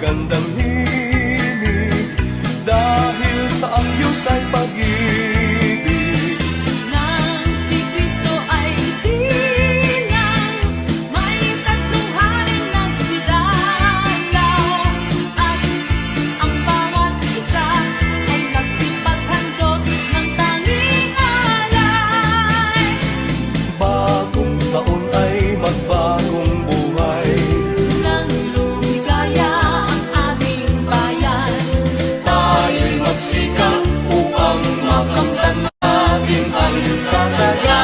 magandang himig, dahil sa ang Diyos ay pag-ibig. Nang si Kristo ay silang, may tatlong haring nagsidalaw, at ang bawat isa ay nagsipaghandog ng tanging alay. Bagong taon ay magbagong buhay, Nang lumigaya ang aming bayan, tayo'y magsikap upang makamtan natin ang kasaysayan.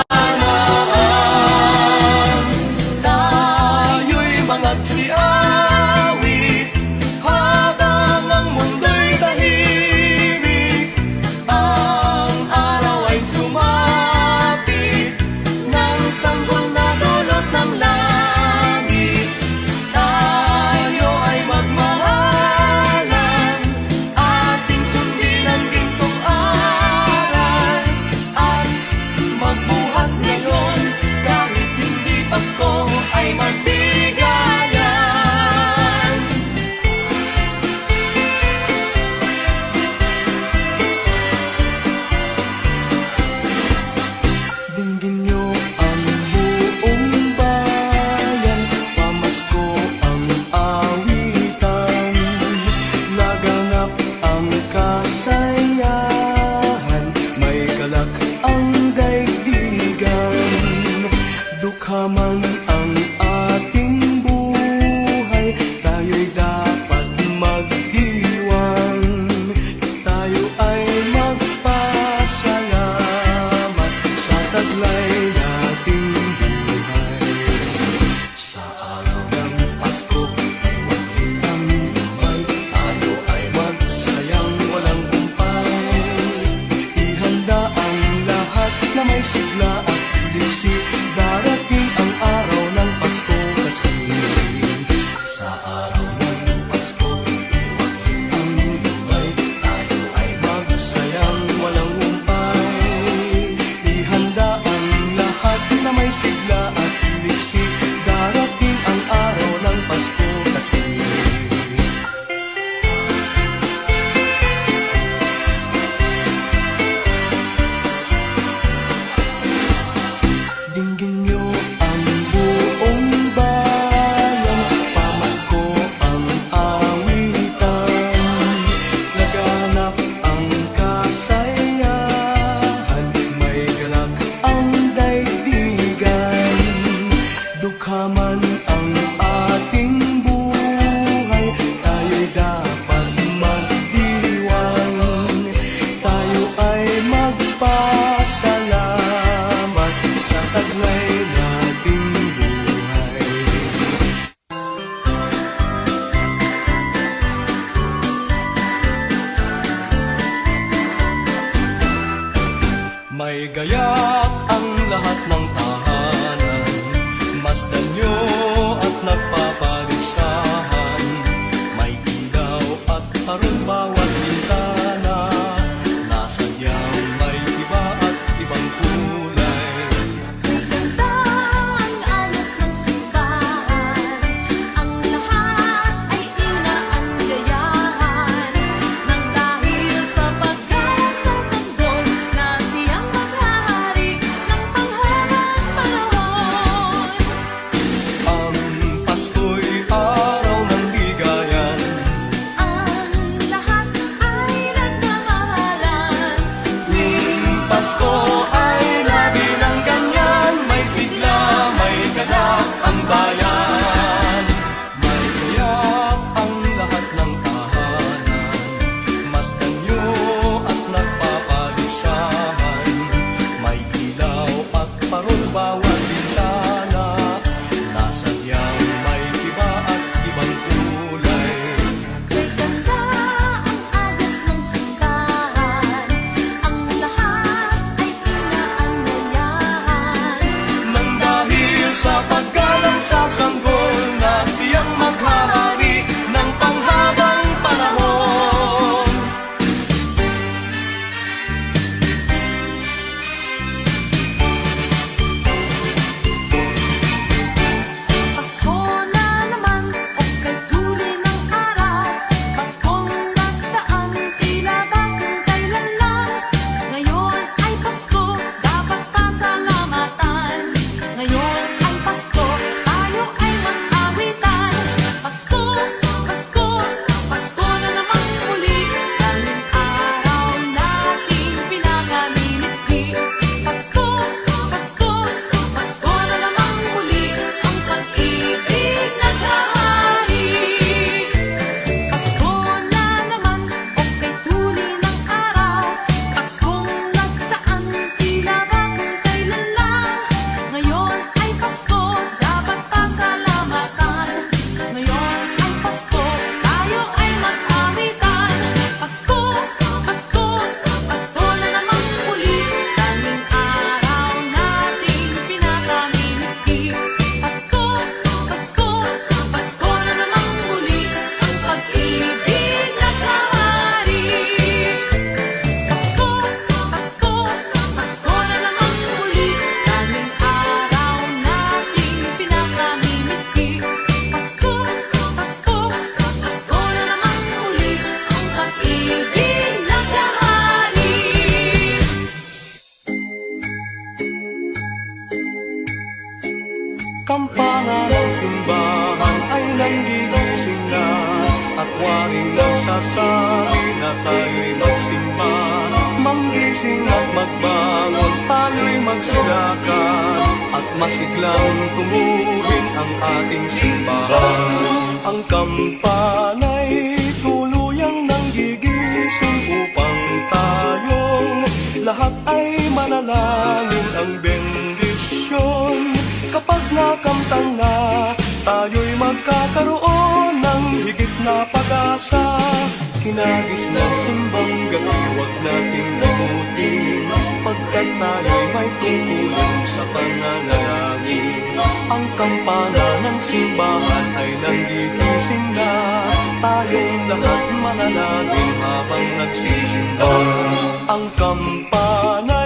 Tayo'y magsiawit habang ang mundo'y tahimik. Ang araw ay sumapit ng sanggol na dulot ng langit. Tayo ay magmahalan, ating sundin ang gintong aral, at magbuhat ngayon kahit hindi Pasko ay magbigayan. Dinggin niyo ang buong bayan, pamasko ang awitan, laganap ang kasayahan, may galak ang daigdigan. Dukha man ang ating buhay, tayo'y dapat magdiwang. Tayo ay magpasalamat sa taglay nating buhay. Sa araw ng Pasko ay maging lumay, tayo ay magsayang walang humpay. Ihanda ang lahat na may sigla at liksi, darating ang araw ng Pasko kasi. Sa araw ng Pasko ay maging lumay, tayo ay magsayang walang humpay. Ihanda ang lahat na may sigla at liksi, darating ang araw ng Pasko kasi. Dinggin niyo ang buong bayan, pamasko ang awitan, laganap ang kasayahan, may galak ang daigdigan. Dukha man ang ating buhay, tayo'y dapat magdiwang. Tayo ay magpasalamat sa taglay nating buhay. May gayak ang lahat ng tahanan, masdan nyo at nagpapalisahan. May ilaw at harong bawat bintana, nasadyang may iba at ibang kulay. ganda ang alas ng simbahan, ang lahat ay inaanyayahan, nang dahil sa paggalang sa sanggol na siyang maghahari ng panghabang panahon. Ang Pasko'y araw ng bigayan, Ang lahat ay nagmamahalan, tuwing Pasko ay lagi ng ganyan, may sigla, may galak ang bayan. May gayak ang lahat ng tahanan, masdan nyo at nagpapalisahan. May ilaw at parol bawat bintana, nasadyang may iba at ibang kulay. kay ganda ang agos ng simbahan, ang lahat ay inaanyayahan. Nang dahil sa paggalang sa sanggol na siyang maghahari ng panghabang panahon. Pasko na naman o kay duri ng araw, Kampana ng simbahan ay nanggigising na, at waring nagsasabi na tayo'y magsimba. Manggising at magbangon, tayo'y magsilakan, at masiglang tumuhin ang ating simbahan. Ang kampana'y tuluyang nanggigising upang tayong lahat ay manalangin ang bendisyon. Kapag nakamtan na, tayo'y magkakaroon ng higit na pag-asa. Kinagis ng simbang gabi, huwag nating limutin, pagkat tayo'y may tungkulin sa pananalangin. Ang kampana ng simbahan ay nanggigising na, tayong lahat manalangin habang nagsisimba. Ang kampana